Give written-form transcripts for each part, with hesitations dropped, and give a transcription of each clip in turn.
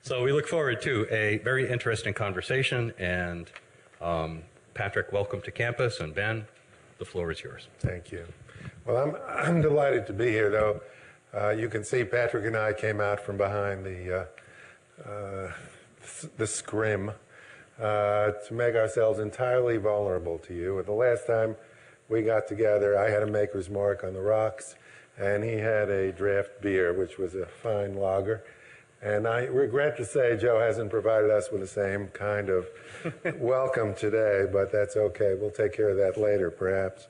So we look forward to a very interesting conversation. And Patrick, welcome to campus. And Ben, the floor is yours. Thank you. Well, I'm delighted to be here, though. You can see Patrick and I came out from behind the scrim to make ourselves entirely vulnerable to you. The last time we got together, I had a maker's mark on the rocks, and he had a draft beer, which was a fine lager. And I regret to say Joe hasn't provided us with the same kind of welcome today, but that's okay. We'll take care of that later, perhaps.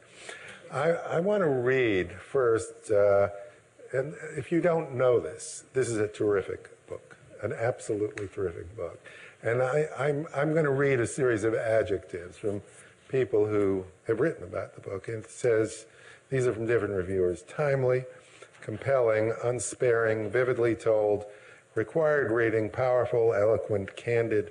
I want to read first, and if you don't know this, this is a terrific book, an absolutely terrific book. And I'm going to read a series of adjectives from people who have written about the book. And it says, these are from different reviewers: timely, compelling, unsparing, vividly told, required reading, powerful, eloquent, candid,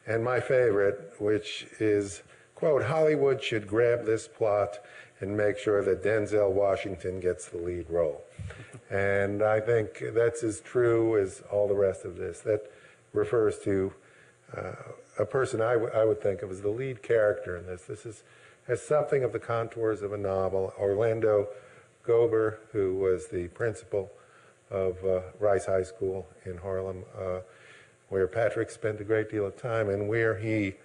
and my favorite, which is, quote, Hollywood should grab this plot and make sure that Denzel Washington gets the lead role. And I think that's as true as all the rest of this. That refers to a person I would think of as the lead character in this. This has something of the contours of a novel. Orlando Gober, who was the principal of Rice High School in Harlem, where Patrick spent a great deal of time and where he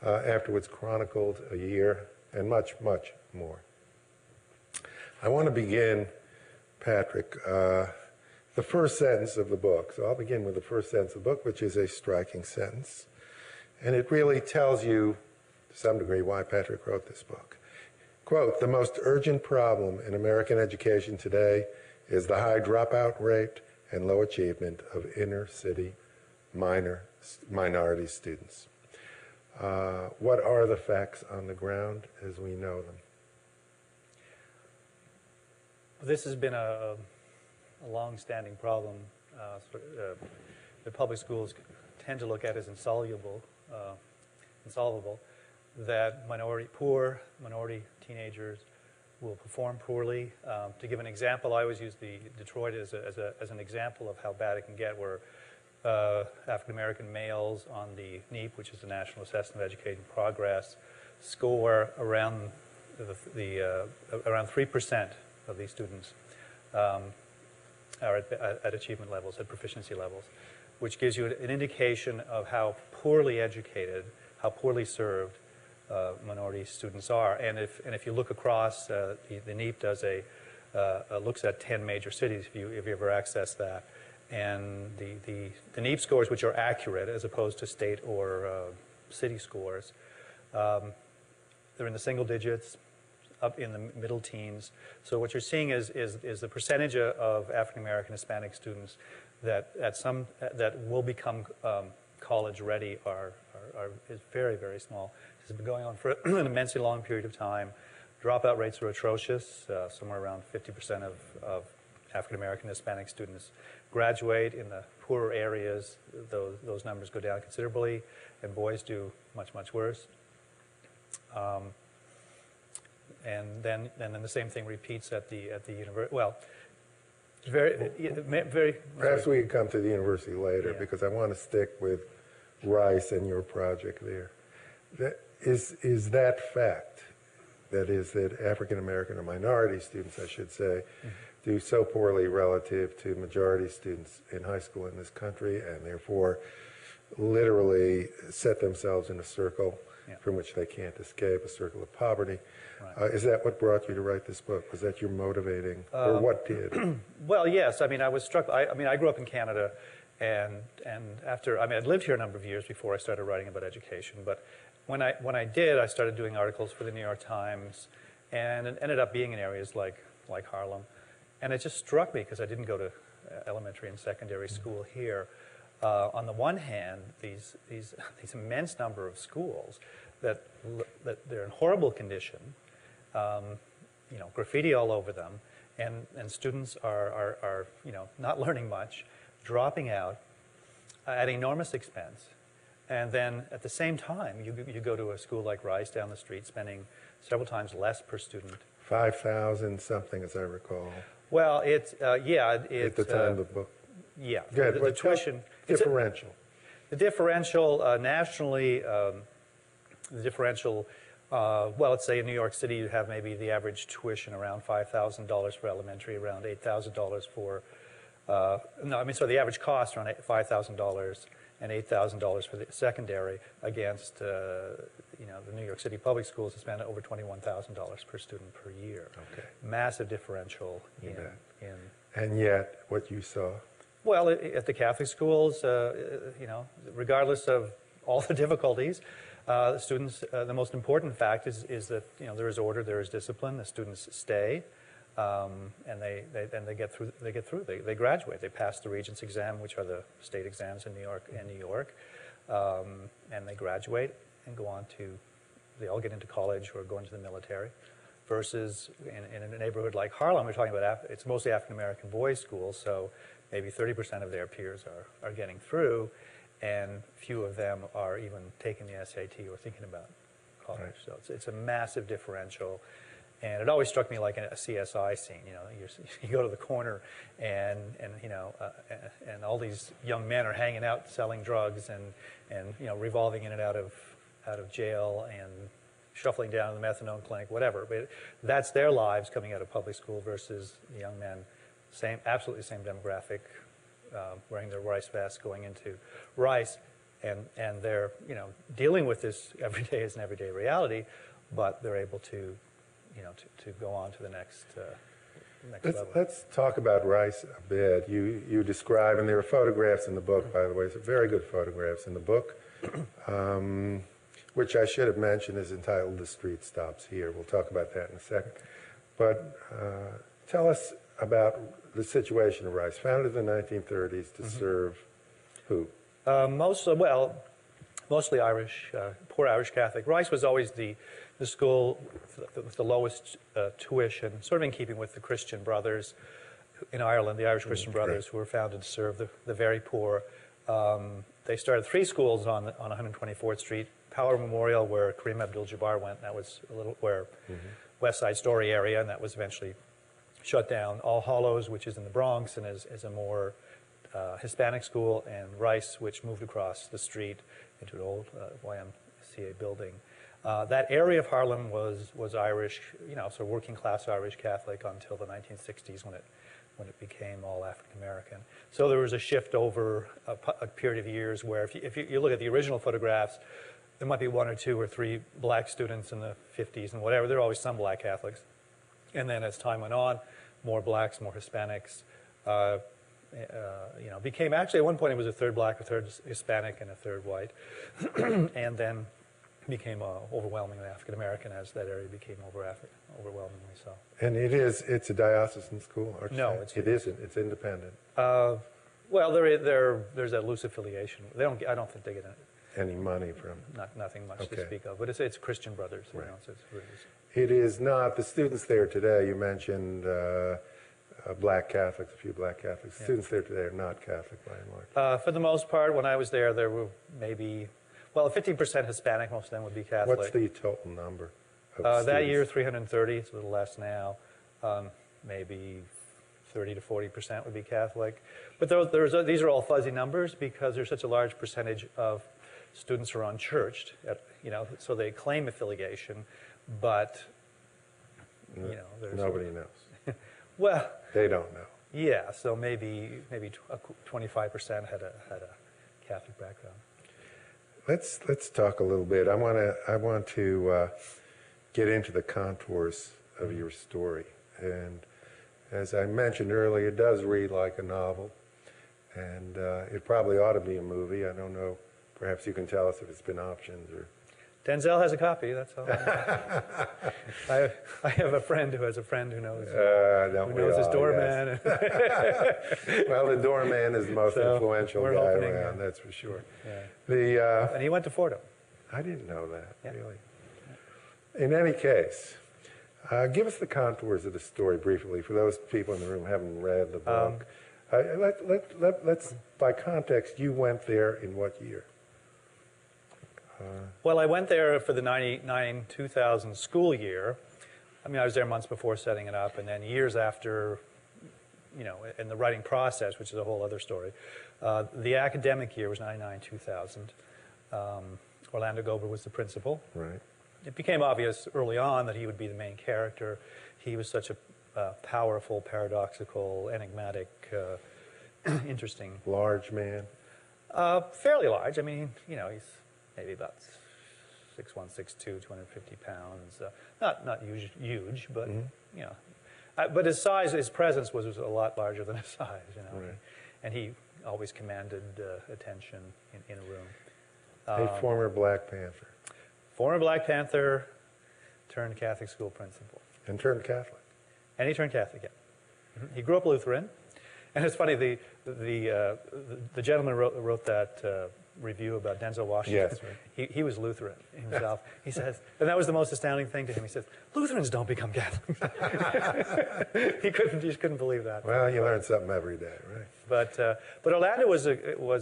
afterwards chronicled a year and much, much more. I want to begin, Patrick, the first sentence of the book. So I'll begin with the first sentence of the book, which is a striking sentence. And it really tells you, to some degree, why Patrick wrote this book. Quote, the most urgent problem in American education today is the high dropout rate and low achievement of inner city minority students. What are the facts on the ground as we know them? This has been a long-standing problem that public schools tend to look at as insolvable, that poor minority teenagers will perform poorly. To give an example, I always use Detroit as an example of how bad it can get, where African-American males on the NEAP, which is the National Assessment of Education Progress, score around around 3% of these students are at achievement levels, at proficiency levels, which gives you an indication of how poorly educated, how poorly served minority students are. And if you look across, the NEAP does looks at 10 major cities, if you ever access that. And the NEAP scores, which are accurate as opposed to state or city scores, they're in the single digits, up in the middle teens. So what you're seeing is the percentage of African American Hispanic students that will become college ready is very, very small. This has been going on for an immensely long period of time. Dropout rates are atrocious. Somewhere around 50% of African American Hispanic students graduate. In the poorer areas, those numbers go down considerably, and boys do much, much worse. And then the same thing repeats at the university. Well, very. Perhaps we can come to the university later, because I want to stick with Rice and your project there. Is that fact, that is that African American or minority students, I should say, do so poorly relative to majority students in high school in this country, and therefore literally set themselves in a circle from which they can't escape, a circle of poverty. Right. Is that what brought you to write this book? Was that your motivating, or what did? Well, yes. I mean, I was struck. I grew up in Canada, and after, I'd lived here a number of years before I started writing about education. But when I did, I started doing articles for the New York Times, and it ended up being in areas like Harlem. And it just struck me, because I didn't go to elementary and secondary school here. On the one hand, these immense number of schools that they're in horrible condition, graffiti all over them, and students are not learning much, dropping out at enormous expense. And then at the same time, you go to a school like Rice down the street, spending several times less per student. 5,000 something, as I recall. Well, it's at the time of the book. Yeah, the tuition. Differential. The differential nationally, the differential, well, let's say in New York City, you have maybe the average tuition around $5,000 for elementary, around $8,000 for, the average cost around $5,000 and $8,000 for the secondary against, the New York City public schools that spend over $21,000 per student per year. Okay. Massive differential in. And yet, what you saw? Well, at the Catholic schools, regardless of all the difficulties, the students, the most important fact is that, there is order, there is discipline, the students stay, and they get through, they graduate, they pass the Regents exam, which are the state exams in New York, and they graduate and go on to, they all get into college or go into the military. Versus in a neighborhood like Harlem, we're talking about, it's mostly African-American boys' schools, so maybe 30% of their peers are getting through, and few of them are even taking the SAT or thinking about college. Right. So it's a massive differential, and it always struck me like a CSI scene. You go to the corner, and all these young men are hanging out selling drugs and revolving in and out of jail and shuffling down to the methadone clinic, whatever. But that's their lives coming out of public school versus the young men, absolutely same demographic, wearing their Rice vests, going into Rice, and they're dealing with this every day as an everyday reality, but they're able to to go on to the next level. Let's talk about Rice a bit. You describe, and there are photographs in the book, by the way, some very good photographs in the book. Which I should have mentioned is entitled The Street Stops Here. We'll talk about that in a second. But tell us about the situation of Rice, founded in the 1930s to serve who? Mostly Irish, poor Irish Catholic. Rice was always the school with the lowest tuition, sort of in keeping with the Christian Brothers in Ireland, the Irish Christian Brothers, who were founded to serve the very poor. They started 3 schools on 124th Street. Power Memorial, where Kareem Abdul-Jabbar went, that was a little where West Side Story area, and that was eventually shut down. All Hallows, which is in the Bronx and is a more Hispanic school, and Rice, which moved across the street into an old YMCA building. That area of Harlem was Irish, so working class Irish Catholic until the 1960s when it became all African American. So there was a shift over a period of years where if you look at the original photographs, there might be 1 or 2 or 3 black students in the 50s and whatever. There were always some black Catholics. And then as time went on, more blacks, more Hispanics, became, actually at one point it was a third black, a third Hispanic, and a third white. And then became overwhelmingly African American as that area became overwhelmingly so. And it's a diocesan school? No, it isn't. It's independent. Well, there's a loose affiliation. I don't think they get any money from? Nothing much to speak of, but it's Christian Brothers. Right. It's it is not, the students there today, you mentioned black Catholics, a few black Catholics. Yeah. Students there today are not Catholic by and large. For the most part, when I was there were maybe, 15% Hispanic, most of them would be Catholic. What's the total number of students? That year, 330, it's a little less now. Maybe 30 to 40% would be Catholic. But these are all fuzzy numbers because there's such a large percentage of students are unchurched, so they claim affiliation, but nobody knows. Well, they don't know. Yeah, so maybe 25% had a Catholic background. Let's talk a little bit. I want to get into the contours of your story, and as I mentioned earlier, it does read like a novel, and it probably ought to be a movie. I don't know. Perhaps you can tell us if it's been optioned or. Denzel has a copy. That's all. I have a friend who has a friend who knows his doorman. Yes. Well, the doorman is the most influential guy around. That's for sure. Yeah. And he went to Fordham. I didn't know that. Yeah. Really. In any case, give us the contours of the story briefly for those people in the room who haven't read the book. Let's, by context, you went there in what year? Well, I went there for the 99-2000 school year. I mean, I was there months before setting it up, and then years after, in the writing process, which is a whole other story. The academic year was 99-2000. Orlando Gober was the principal. Right. It became obvious early on that he would be the main character. He was such a powerful, paradoxical, enigmatic, interesting. Large man. Fairly large. I mean, he's maybe about 6'1", 6'2", 250 pounds. Not huge, but but his size, his presence was a lot larger than his size. Right. And he always commanded attention in a room. A former Black Panther. Former Black Panther, turned Catholic school principal. And turned Catholic. And he turned Catholic, yeah. He grew up Lutheran. And it's funny, the gentleman wrote that review about Denzel Washington. Yes, right. He was Lutheran himself. He says, and that was the most astounding thing to him. He says, Lutherans don't become Catholics. He just couldn't believe that. Well, you learn something every day, right? But Orlando was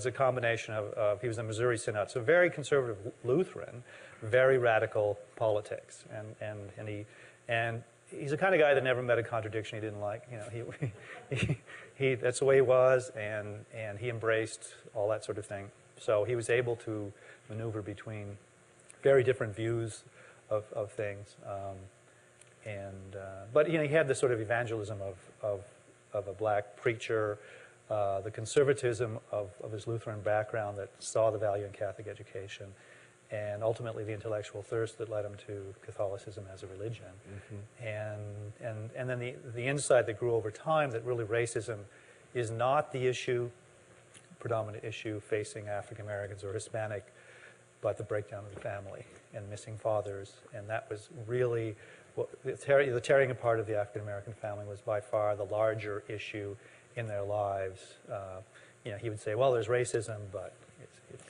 a combination of he was a Missouri Synod, so very conservative Lutheran, very radical politics, and he's the kind of guy that never met a contradiction he didn't like. He that's the way he was, and he embraced all that sort of thing. So he was able to maneuver between very different views of things, but he had this sort of evangelism of a black preacher, the conservatism of his Lutheran background that saw the value in Catholic education, and ultimately the intellectual thirst that led him to Catholicism as a religion, and then the insight that grew over time that really racism is not the predominant issue facing African Americans or Hispanic, but the breakdown of the family and missing fathers, and that was really the tearing apart of the African American family was by far the larger issue in their lives. He would say, well, there's racism, but it's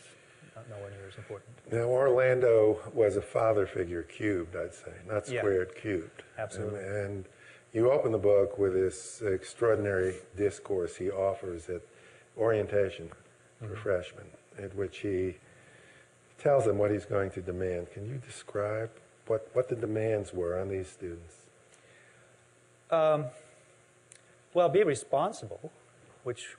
nowhere near as important. Now, Orlando was a father figure cubed, I'd say, not squared, cubed. Absolutely. And you open the book with this extraordinary discourse he offers at orientation for freshmen, at which he tells them what he's going to demand. Can you describe what the demands were on these students? Well, be responsible, which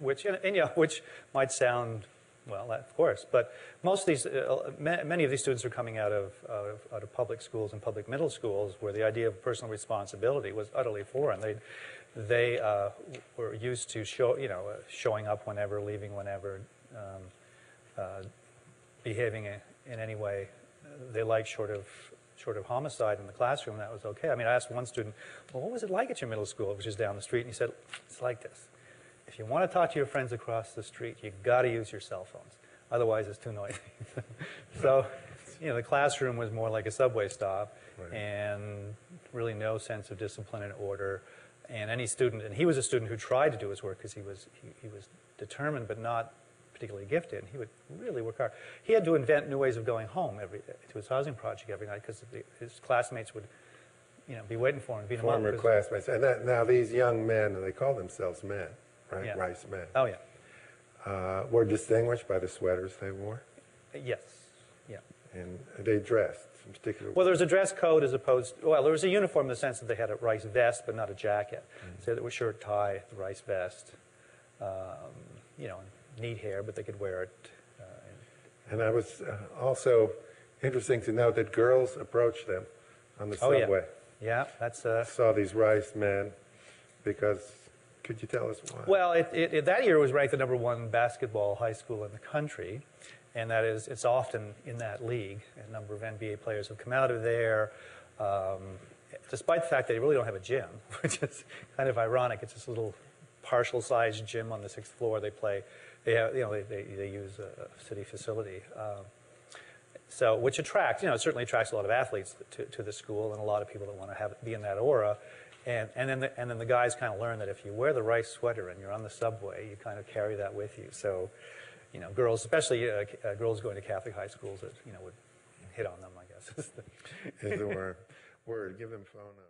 might sound, well, of course, but most of these, many of these students are coming out of public schools and public middle schools where the idea of personal responsibility was utterly foreign. They were used to showing up whenever, leaving whenever, behaving in any way they liked short of homicide in the classroom. That was okay. I mean, I asked one student, well, what was it like at your middle school, which is down the street? And he said, it's like this. If you want to talk to your friends across the street, you've got to use your cell phones. Otherwise, it's too noisy. So, the classroom was more like a subway stop, right, and really no sense of discipline and order. And any student, and he was a student who tried to do his work because he was determined but not particularly gifted, and he would really work hard. He had to invent new ways of going home to his housing project every night because his classmates would be waiting for him, beat him up. Former classmates. And now these young men, and they call themselves men, right? Yeah. Rice men. Oh, yeah. Were distinguished by the sweaters they wore? Yes. Yeah. And they dressed in particular. Well, there was a dress code as opposed. Well, there was a uniform in the sense that they had a rice vest, but not a jacket. So it was shirt, tie, the rice vest. Neat hair, but they could wear it. And I was also interesting to note that girls approached them on the subway. Yeah, that's. Saw these rice men because. Could you tell us why? Well, that year it was ranked the #1 basketball high school in the country, and that is, it's often in that league. A number of NBA players have come out of there, despite the fact that they really don't have a gym, which is kind of ironic. It's this little partial-sized gym on the 6th floor. They play. They have, they use a city facility. So, which attracts, it certainly attracts a lot of athletes to the school, and a lot of people that want to be in that aura. And then the guys kind of learn that if you wear the rice sweater and you're on the subway, you kind of carry that with you. So, girls, especially girls going to Catholic high schools, would hit on them, I guess. Is the word. Give them phone number.